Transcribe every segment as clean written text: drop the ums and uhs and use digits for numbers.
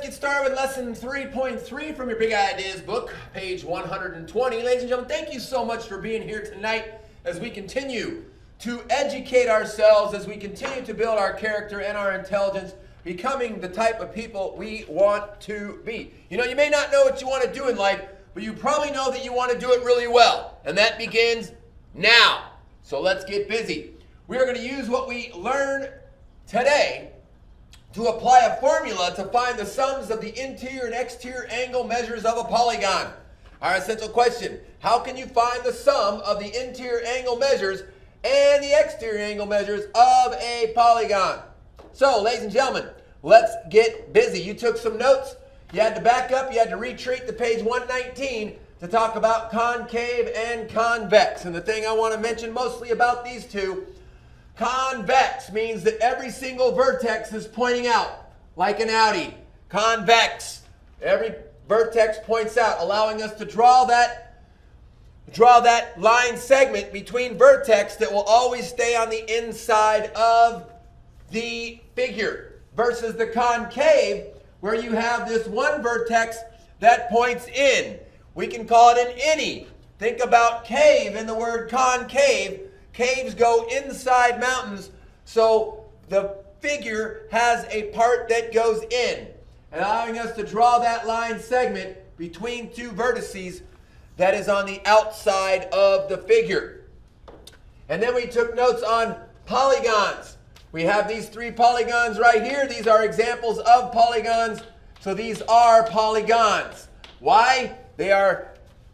get started with lesson 3.3 from your Big Ideas book, page 120. Ladies and gentlemen, thank you so much for being here tonight as we continue to educate ourselves, as we continue to build our character and our intelligence, becoming the type of people we want to be. You know, you may not know what you want to do in life, but you probably know that you want to do it really well. And that begins now. So let's get busy. We are going to use what we learn today to apply a formula to find the sums of the interior and exterior angle measures of a polygon. Our essential question: how can you find the sum of the interior angle measures and the exterior angle measures of a polygon? So, ladies and gentlemen, let's get busy. You took some notes. You had to back up. You had to retreat to page 119 to talk about concave and convex. And the thing I want to mention mostly about these two: convex means that every single vertex is pointing out, like an Audi. Convex, every vertex points out, allowing us to draw that line segment between vertex that will always stay on the inside of the figure, versus the concave, where you have this one vertex that points in. We can call it an innie. Think about cave in the word concave. Caves go inside mountains, so the figure has a part that goes in, allowing us to draw that line segment between two vertices that is on the outside of the figure. And then we took notes on polygons. We have these three polygons right here. These are examples of polygons, so these are polygons. Why? They are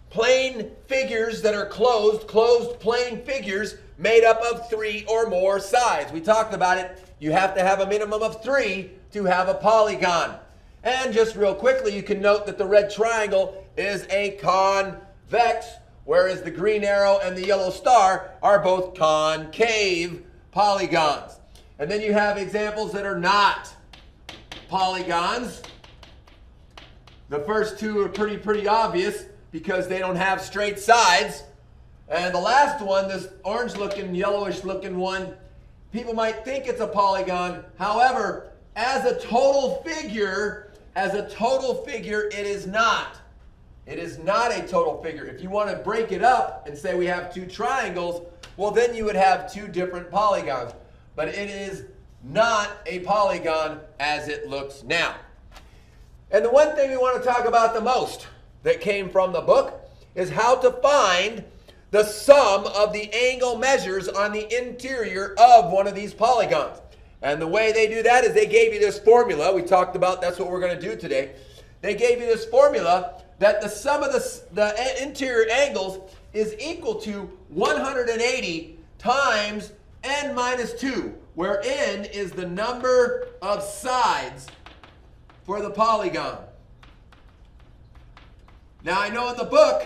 plane figures that are closed plane figures made up of three or more sides. We talked about it. You have to have a minimum of three to have a polygon. And just real quickly, you can note that the red triangle is a convex, whereas the green arrow and the yellow star are both concave polygons. And then you have examples that are not polygons. The first two are pretty obvious because they don't have straight sides. And the last one, this orange-looking, yellowish-looking one, people might think it's a polygon. However, as a total figure, it is not. It is not a total figure. If you want to break it up and say we have two triangles, well, then you would have two different polygons. But it is not a polygon as it looks now. And the one thing we want to talk about the most that came from the book is how to find the sum of the angle measures on the interior of one of these polygons. And the way they do that is they gave you this formula. We talked about that's what we're going to do today. They gave you this formula that the sum of the interior angles is equal to 180 times n minus 2, where n is the number of sides for the polygon. Now, I know in the book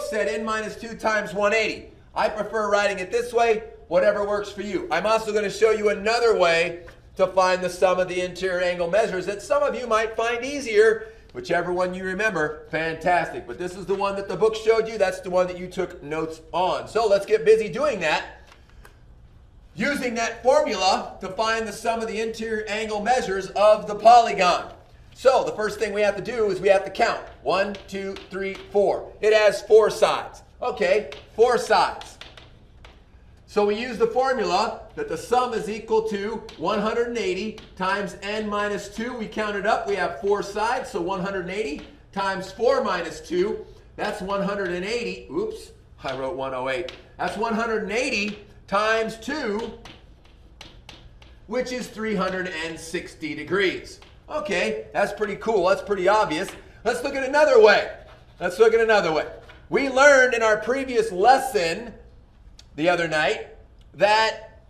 said n minus 2 times 180. I prefer writing it this way, whatever works for you. I'm also going to show you another way to find the sum of the interior angle measures that some of you might find easier. Whichever one you remember, fantastic. But this is the one that the book showed you. That's the one that you took notes on. So let's get busy doing that, using that formula to find the sum of the interior angle measures of the polygon. So the first thing we have to do is we have to count. 1, 2, 3, 4. It has 4 sides. Okay, 4 sides. So we use the formula that the sum is equal to 180 times n minus 2. We count it up. We have 4 sides, so 180 times 4 minus 2. That's 180. Oops, I wrote 108. That's 180 times 2, which is 360 degrees. Okay, that's pretty cool. That's pretty obvious. Let's look at another way. We learned in our previous lesson the other night that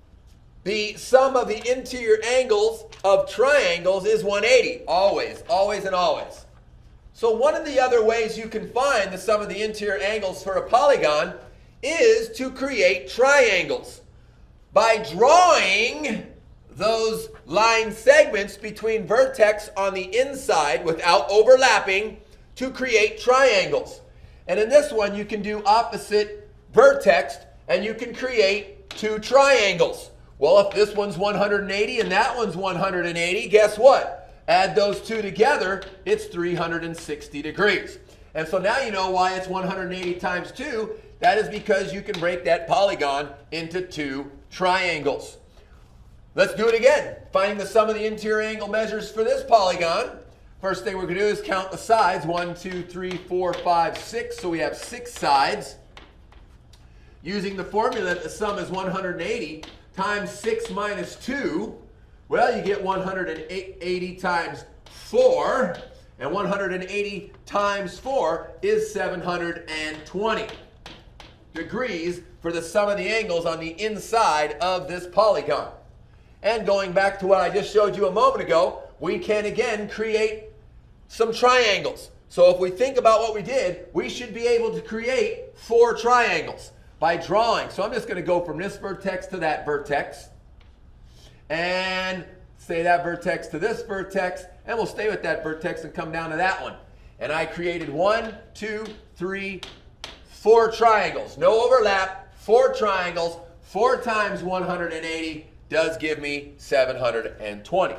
the sum of the interior angles of triangles is 180. Always, always, and always. So one of the other ways you can find the sum of the interior angles for a polygon is to create triangles by drawing those line segments between vertex on the inside without overlapping to create triangles. And in this one, you can do opposite vertex and you can create two triangles. Well, if this one's 180 and that one's 180, guess what? Add those two together, it's 360 degrees. And so now you know why it's 180 times 2. That is because you can break that polygon into two triangles. Let's do it again. Finding the sum of the interior angle measures for this polygon. First thing we're going to do is count the sides. 1, 2, 3, 4, 5, 6. So we have 6 sides. Using the formula that the sum is 180 times 6 minus 2. Well, you get 180 times 4. And 180 times 4 is 720 degrees for the sum of the angles on the inside of this polygon. And going back to what I just showed you a moment ago, we can again create some triangles. So if we think about what we did, we should be able to create 4 triangles by drawing. So I'm just going to go from this vertex to that vertex, and say that vertex to this vertex, and we'll stay with that vertex and come down to that one. And I created 1, 2, 3, 4 triangles. No overlap, 4 triangles. 4 times 180 does give me 720.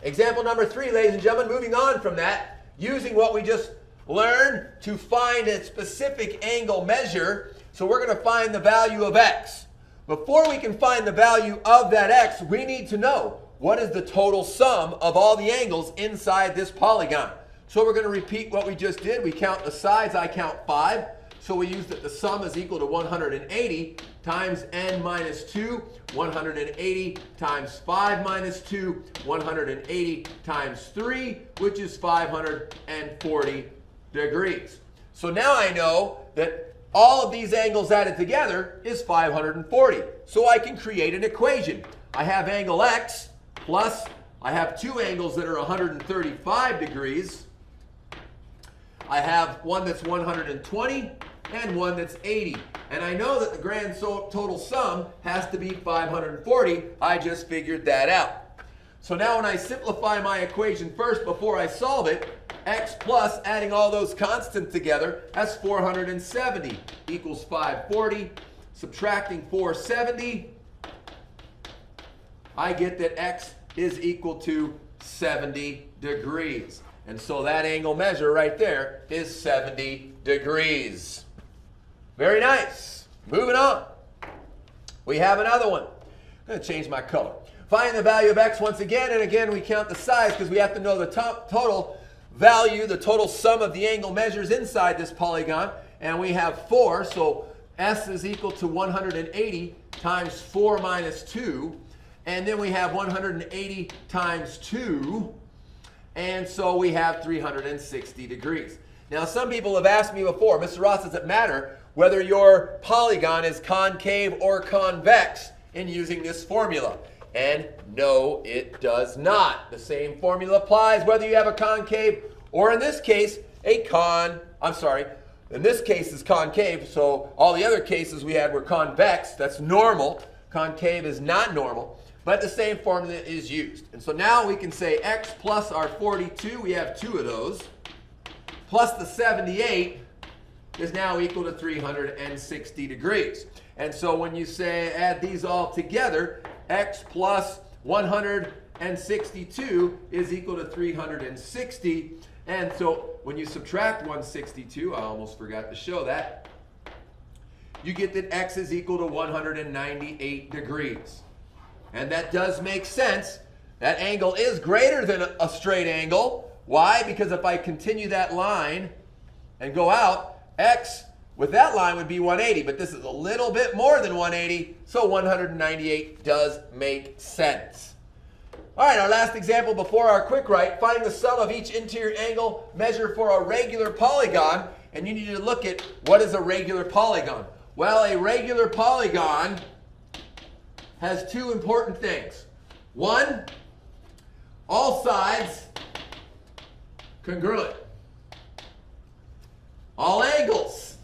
Example number 3, ladies and gentlemen, moving on from that, using what we just learned to find a specific angle measure. So we're going to find the value of x. Before we can find the value of that x, we need to know what is the total sum of all the angles inside this polygon. So we're going to repeat what we just did. We count the sides. I count 5. So we use that the sum is equal to 180 times n minus 2, 180 times 5 minus 2, 180 times 3, which is 540 degrees. So now I know that all of these angles added together is 540. So I can create an equation. I have angle x plus, I have 2 angles that are 135 degrees. I have one that's 120 and one that's 80. And I know that the grand total sum has to be 540. I just figured that out. So now when I simplify my equation first before I solve it, x plus, adding all those constants together, that's 470 equals 540. Subtracting 470, I get that x is equal to 70 degrees. And so that angle measure right there is 70 degrees. Very nice. Moving on. We have another one. I'm going to change my color. Find the value of x once again, and again we count the sides because we have to know the total value, the total sum of the angle measures inside this polygon. And we have 4, so s is equal to 180 times 4 minus 2. And then we have 180 times 2. And so we have 360 degrees. Now some people have asked me before, Mr. Ross, does it matter whether your polygon is concave or convex in using this formula? And no, it does not. The same formula applies whether you have a concave or in this case, in this case is concave, so all the other cases we had were convex. That's normal. Concave is not normal. But the same formula is used. And so now we can say x plus our 42, we have 2 of those, plus the 78 is now equal to 360 degrees. And so when you say add these all together, x plus 162 is equal to 360. And so when you subtract 162, I almost forgot to show that, you get that x is equal to 198 degrees. And that does make sense. That angle is greater than a straight angle. Why? Because if I continue that line and go out, x with that line would be 180, but this is a little bit more than 180, so 198 does make sense. All right, our last example before our quick write, finding the sum of each interior angle measure for a regular polygon, and you need to look at what is a regular polygon. Well, a regular polygon has 2 important things. 1, all sides congruent. All angles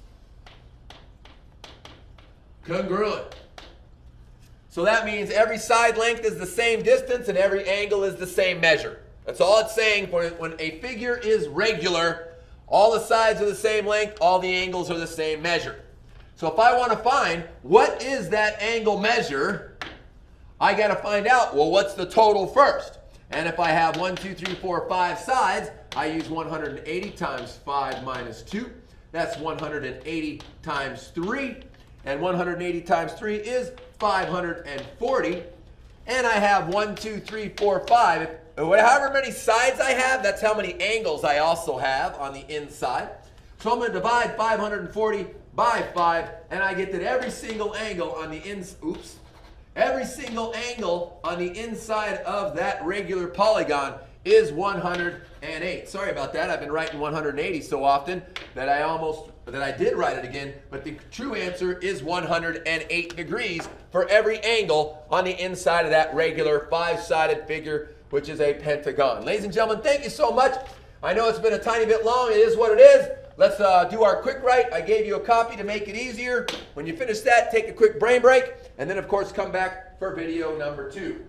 congruent. So that means every side length is the same distance and every angle is the same measure. That's all it's saying. For when a figure is regular, all the sides are the same length, all the angles are the same measure. So if I want to find what is that angle measure, I got to find out, well, what's the total first? And if I have 1, 2, 3, 4, 5 sides, I use 180 times 5 minus 2. That's 180 times 3. And 180 times 3 is 540. And I have 1, 2, 3, 4, 5. However many sides I have, that's how many angles I also have on the inside. So I'm going to divide 540 by 5, and I get that every single angle on the every single angle on the inside of that regular polygon is 108. Sorry about that. I've been writing 180 so often that I did write it again, but the true answer is 108 degrees for every angle on the inside of that regular 5-sided figure, which is a pentagon. Ladies and gentlemen, thank you so much. I know it's been a tiny bit long. It is what it is. Let's do our quick write. I gave you a copy to make it easier. When you finish that, take a quick brain break, and then, of course, come back for video number 2.